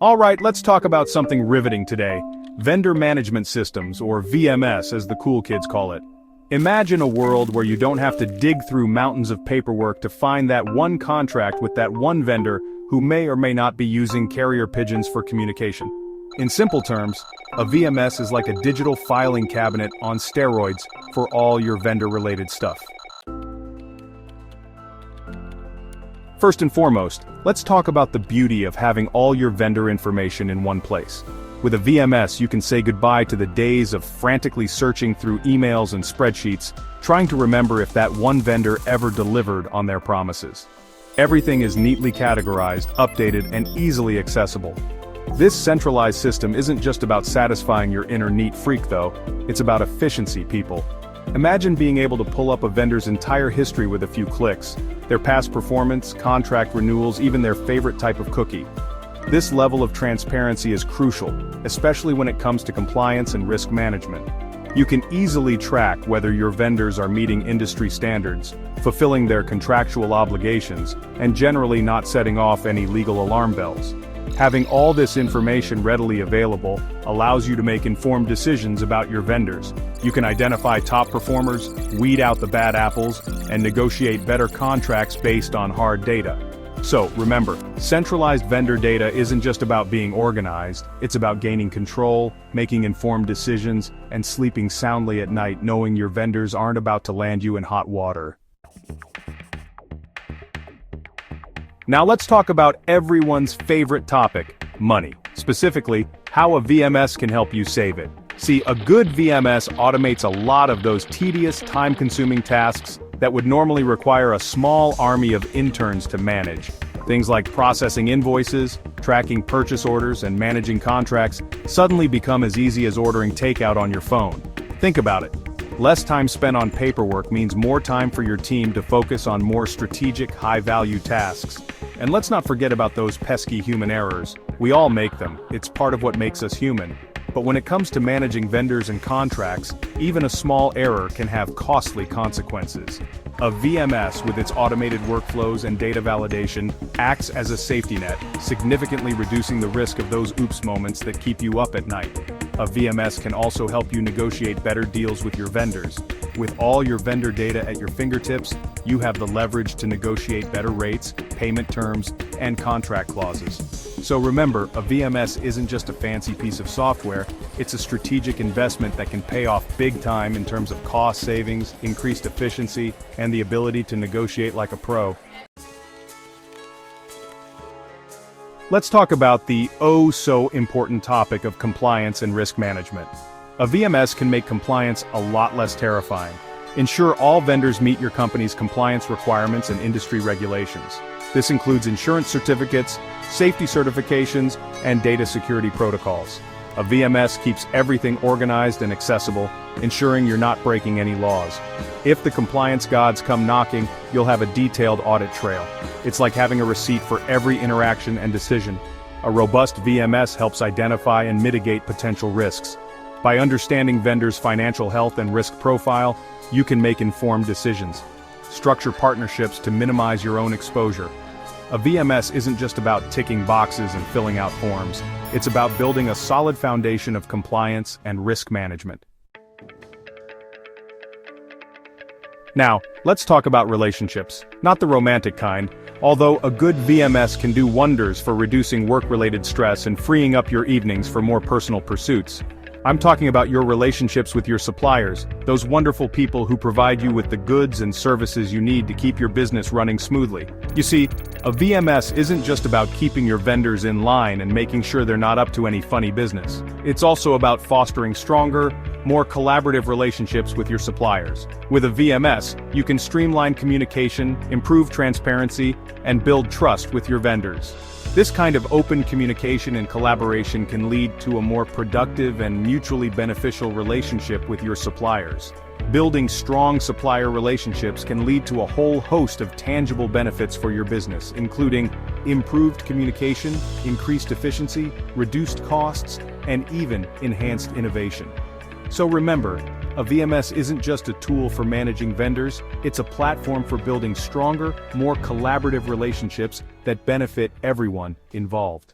Alright, let's talk about something riveting today. Vendor Management Systems, or VMS as the cool kids call it. Imagine a world where you don't have to dig through mountains of paperwork to find that one contract with that one vendor who may or may not be using carrier pigeons for communication. In simple terms, a VMS is like a digital filing cabinet on steroids for all your vendor-related stuff. First and foremost, let's talk about the beauty of having all your vendor information in one place. With a VMS, you can say goodbye to the days of frantically searching through emails and spreadsheets, trying to remember if that one vendor ever delivered on their promises. Everything is neatly categorized, updated, and easily accessible. This centralized system isn't just about satisfying your inner neat freak though, it's about efficiency, people. Imagine being able to pull up a vendor's entire history with a few clicks, their past performance, contract renewals, even their favorite type of cookie. This level of transparency is crucial, especially when it comes to compliance and risk management. You can easily track whether your vendors are meeting industry standards, fulfilling their contractual obligations, and generally not setting off any legal alarm bells. Having all this information readily available allows you to make informed decisions about your vendors. You can identify top performers, weed out the bad apples, and negotiate better contracts based on hard data. So, remember, centralized vendor data isn't just about being organized, it's about gaining control, making informed decisions, and sleeping soundly at night knowing your vendors aren't about to land you in hot water. Now let's talk about everyone's favorite topic, money. Specifically, how a VMS can help you save it. See, a good VMS automates a lot of those tedious, time-consuming tasks that would normally require a small army of interns to manage. Things like processing invoices, tracking purchase orders, and managing contracts suddenly become as easy as ordering takeout on your phone. Think about it. Less time spent on paperwork means more time for your team to focus on more strategic, high-value tasks. And let's not forget about those pesky human errors. We all make them. It's part of what makes us human. But when it comes to managing vendors and contracts, even a small error can have costly consequences. A VMS with its automated workflows and data validation acts as a safety net, significantly reducing the risk of those oops moments that keep you up at night. A VMS can also help you negotiate better deals with your vendors. With all your vendor data at your fingertips, you have the leverage to negotiate better rates, payment terms, and contract clauses. So remember, a VMS isn't just a fancy piece of software, it's a strategic investment that can pay off big time in terms of cost savings, increased efficiency, and the ability to negotiate like a pro. Let's talk about the oh-so-important topic of compliance and risk management. A VMS can make compliance a lot less terrifying. Ensure all vendors meet your company's compliance requirements and industry regulations. This includes insurance certificates, safety certifications, and data security protocols. A VMS keeps everything organized and accessible, ensuring you're not breaking any laws. If the compliance gods come knocking, you'll have a detailed audit trail. It's like having a receipt for every interaction and decision. A robust VMS helps identify and mitigate potential risks. By understanding vendors' financial health and risk profile, you can make informed decisions. Structure partnerships to minimize your own exposure. A VMS isn't just about ticking boxes and filling out forms. It's about building a solid foundation of compliance and risk management. Now, let's talk about relationships. Not the romantic kind, although a good VMS can do wonders for reducing work-related stress and freeing up your evenings for more personal pursuits. I'm talking about your relationships with your suppliers, those wonderful people who provide you with the goods and services you need to keep your business running smoothly. You see, a VMS isn't just about keeping your vendors in line and making sure they're not up to any funny business. It's also about fostering stronger, more collaborative relationships with your suppliers. With a VMS, you can streamline communication, improve transparency, and build trust with your vendors. This kind of open communication and collaboration can lead to a more productive and mutually beneficial relationship with your suppliers. Building strong supplier relationships can lead to a whole host of tangible benefits for your business, including improved communication, increased efficiency, reduced costs, and even enhanced innovation. So remember, a VMS isn't just a tool for managing vendors, it's a platform for building stronger, more collaborative relationships that benefit everyone involved.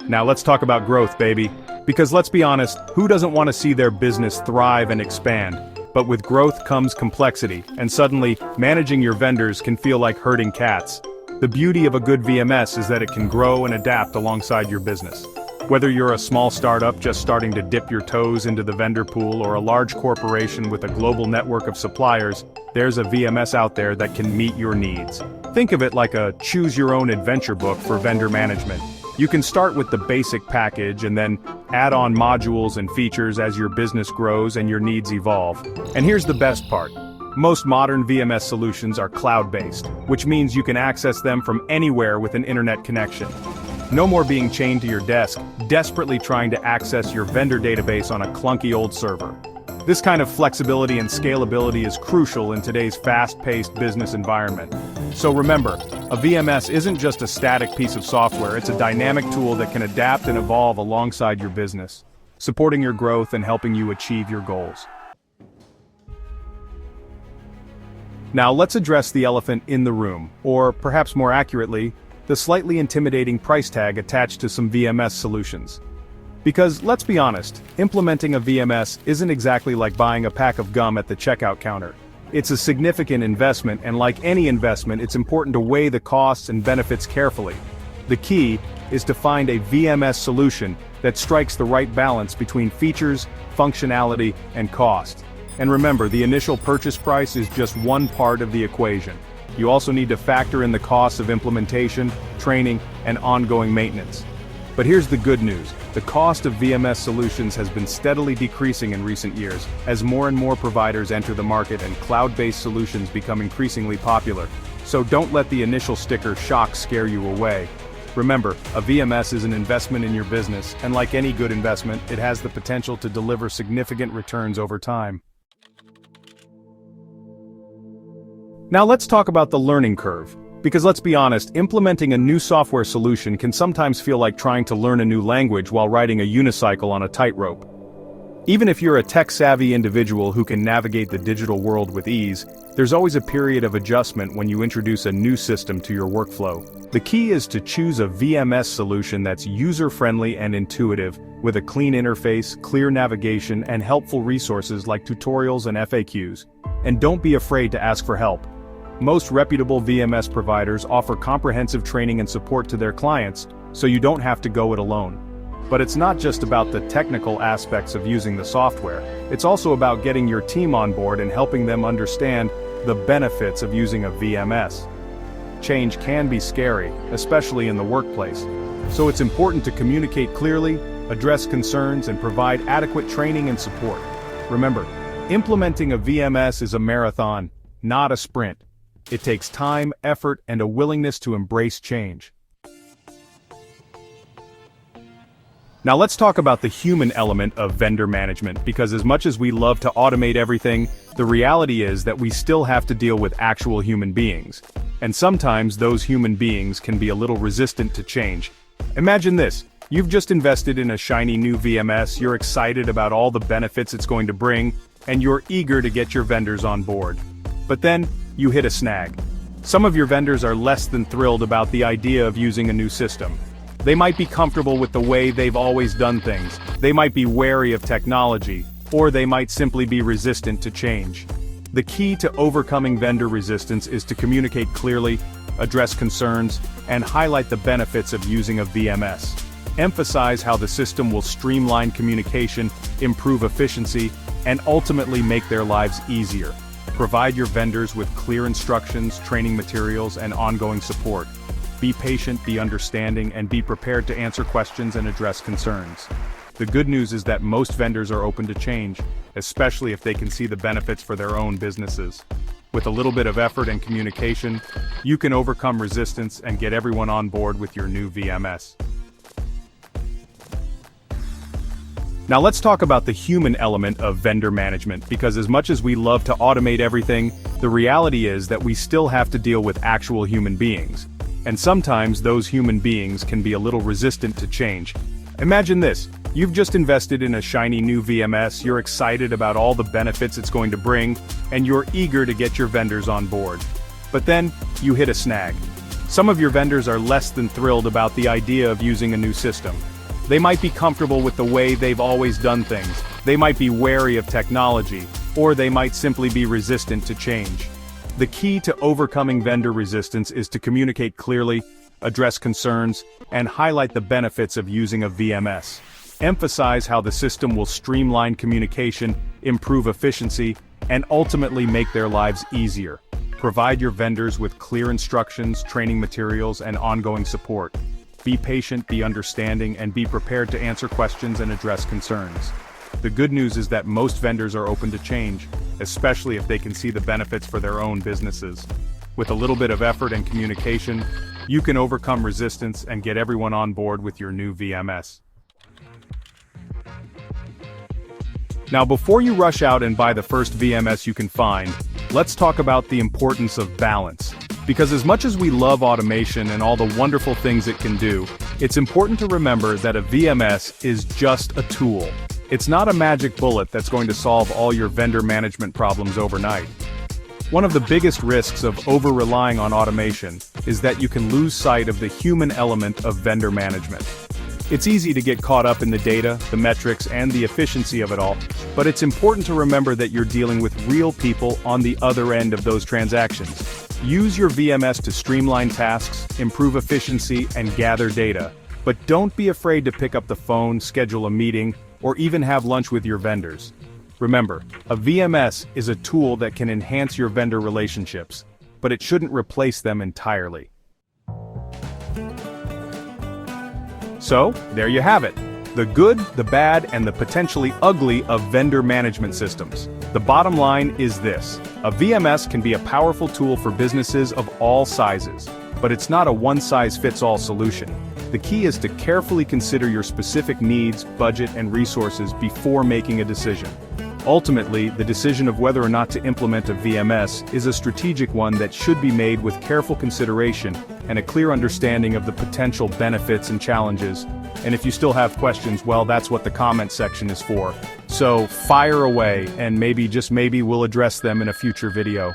Now let's talk about growth, baby. Because let's be honest, who doesn't want to see their business thrive and expand? But with growth comes complexity, and suddenly, managing your vendors can feel like herding cats. The beauty of a good VMS is that it can grow and adapt alongside your business. Whether you're a small startup just starting to dip your toes into the vendor pool or a large corporation with a global network of suppliers, there's a VMS out there that can meet your needs. Think of it like a choose-your-own-adventure book for vendor management. You can start with the basic package and then add on modules and features as your business grows and your needs evolve. And here's the best part. Most modern VMS solutions are cloud-based, which means you can access them from anywhere with an internet connection. No more being chained to your desk, desperately trying to access your vendor database on a clunky old server. This kind of flexibility and scalability is crucial in today's fast-paced business environment. So remember, a VMS isn't just a static piece of software, it's a dynamic tool that can adapt and evolve alongside your business, supporting your growth and helping you achieve your goals. Now let's address the elephant in the room, or perhaps more accurately, the slightly intimidating price tag attached to some VMS solutions. Because, let's be honest, implementing a VMS isn't exactly like buying a pack of gum at the checkout counter. It's a significant investment, and like any investment, it's important to weigh the costs and benefits carefully. The key is to find a VMS solution that strikes the right balance between features, functionality, and cost. And remember, the initial purchase price is just one part of the equation. You also need to factor in the costs of implementation, training, and ongoing maintenance. But here's the good news. The cost of VMS solutions has been steadily decreasing in recent years, as more and more providers enter the market and cloud-based solutions become increasingly popular. So don't let the initial sticker shock scare you away. Remember, a VMS is an investment in your business, and like any good investment, it has the potential to deliver significant returns over time. Now let's talk about the learning curve. Because let's be honest, implementing a new software solution can sometimes feel like trying to learn a new language while riding a unicycle on a tightrope. Even if you're a tech-savvy individual who can navigate the digital world with ease, there's always a period of adjustment when you introduce a new system to your workflow. The key is to choose a VMS solution that's user-friendly and intuitive, with a clean interface, clear navigation, and helpful resources like tutorials and FAQs. And don't be afraid to ask for help. Most reputable VMS providers offer comprehensive training and support to their clients, so you don't have to go it alone. But it's not just about the technical aspects of using the software, it's also about getting your team on board and helping them understand the benefits of using a VMS. Change can be scary, especially in the workplace. So it's important to communicate clearly, address concerns, and provide adequate training and support. Remember, implementing a VMS is a marathon, not a sprint. It takes time, effort, and a willingness to embrace change. Now let's talk about the human element of vendor management, because as much as we love to automate everything, the reality is that we still have to deal with actual human beings. And sometimes those human beings can be a little resistant to change. Imagine this. You've just invested in a shiny new VMS, you're excited about all the benefits it's going to bring, and you're eager to get your vendors on board. But then, you hit a snag. Some of your vendors are less than thrilled about the idea of using a new system. They might be comfortable with the way they've always done things, they might be wary of technology, or they might simply be resistant to change. The key to overcoming vendor resistance is to communicate clearly, address concerns, and highlight the benefits of using a VMS. Emphasize how the system will streamline communication, improve efficiency, and ultimately make their lives easier. Provide your vendors with clear instructions, training materials, and ongoing support. Be patient, be understanding, and be prepared to answer questions and address concerns. The good news is that most vendors are open to change, especially if they can see the benefits for their own businesses. With a little bit of effort and communication, you can overcome resistance and get everyone on board with your new VMS. Now let's talk about the human element of vendor management, because as much as we love to automate everything, the reality is that we still have to deal with actual human beings. And sometimes those human beings can be a little resistant to change. Imagine this. You've just invested in a shiny new VMS, you're excited about all the benefits it's going to bring, and you're eager to get your vendors on board. But then, you hit a snag. Some of your vendors are less than thrilled about the idea of using a new system. They might be comfortable with the way they've always done things, they might be wary of technology, or they might simply be resistant to change. The key to overcoming vendor resistance is to communicate clearly, address concerns, and highlight the benefits of using a VMS. Emphasize how the system will streamline communication, improve efficiency, and ultimately make their lives easier. Provide your vendors with clear instructions, training materials, and ongoing support. Be patient, be understanding, and be prepared to answer questions and address concerns. The good news is that most vendors are open to change, especially if they can see the benefits for their own businesses. With a little bit of effort and communication, you can overcome resistance and get everyone on board with your new VMS. Now, before you rush out and buy the first VMS you can find, let's talk about the importance of balance. Because as much as we love automation and all the wonderful things it can do, it's important to remember that a VMS is just a tool. It's not a magic bullet that's going to solve all your vendor management problems overnight. One of the biggest risks of over-relying on automation is that you can lose sight of the human element of vendor management. It's easy to get caught up in the data, the metrics, and the efficiency of it all, but it's important to remember that you're dealing with real people on the other end of those transactions. Use your VMS to streamline tasks, improve efficiency, and gather data, but don't be afraid to pick up the phone, schedule a meeting, or even have lunch with your vendors. Remember, a VMS is a tool that can enhance your vendor relationships, but it shouldn't replace them entirely. So, there you have it. The good, the bad, and the potentially ugly of vendor management systems. The bottom line is this: a VMS can be a powerful tool for businesses of all sizes, but it's not a one-size-fits-all solution. The key is to carefully consider your specific needs, budget, and resources before making a decision. Ultimately, the decision of whether or not to implement a VMS is a strategic one that should be made with careful consideration and a clear understanding of the potential benefits and challenges. And if you still have questions, well, that's what the comment section is for. So fire away, and maybe, just maybe, we'll address them in a future video.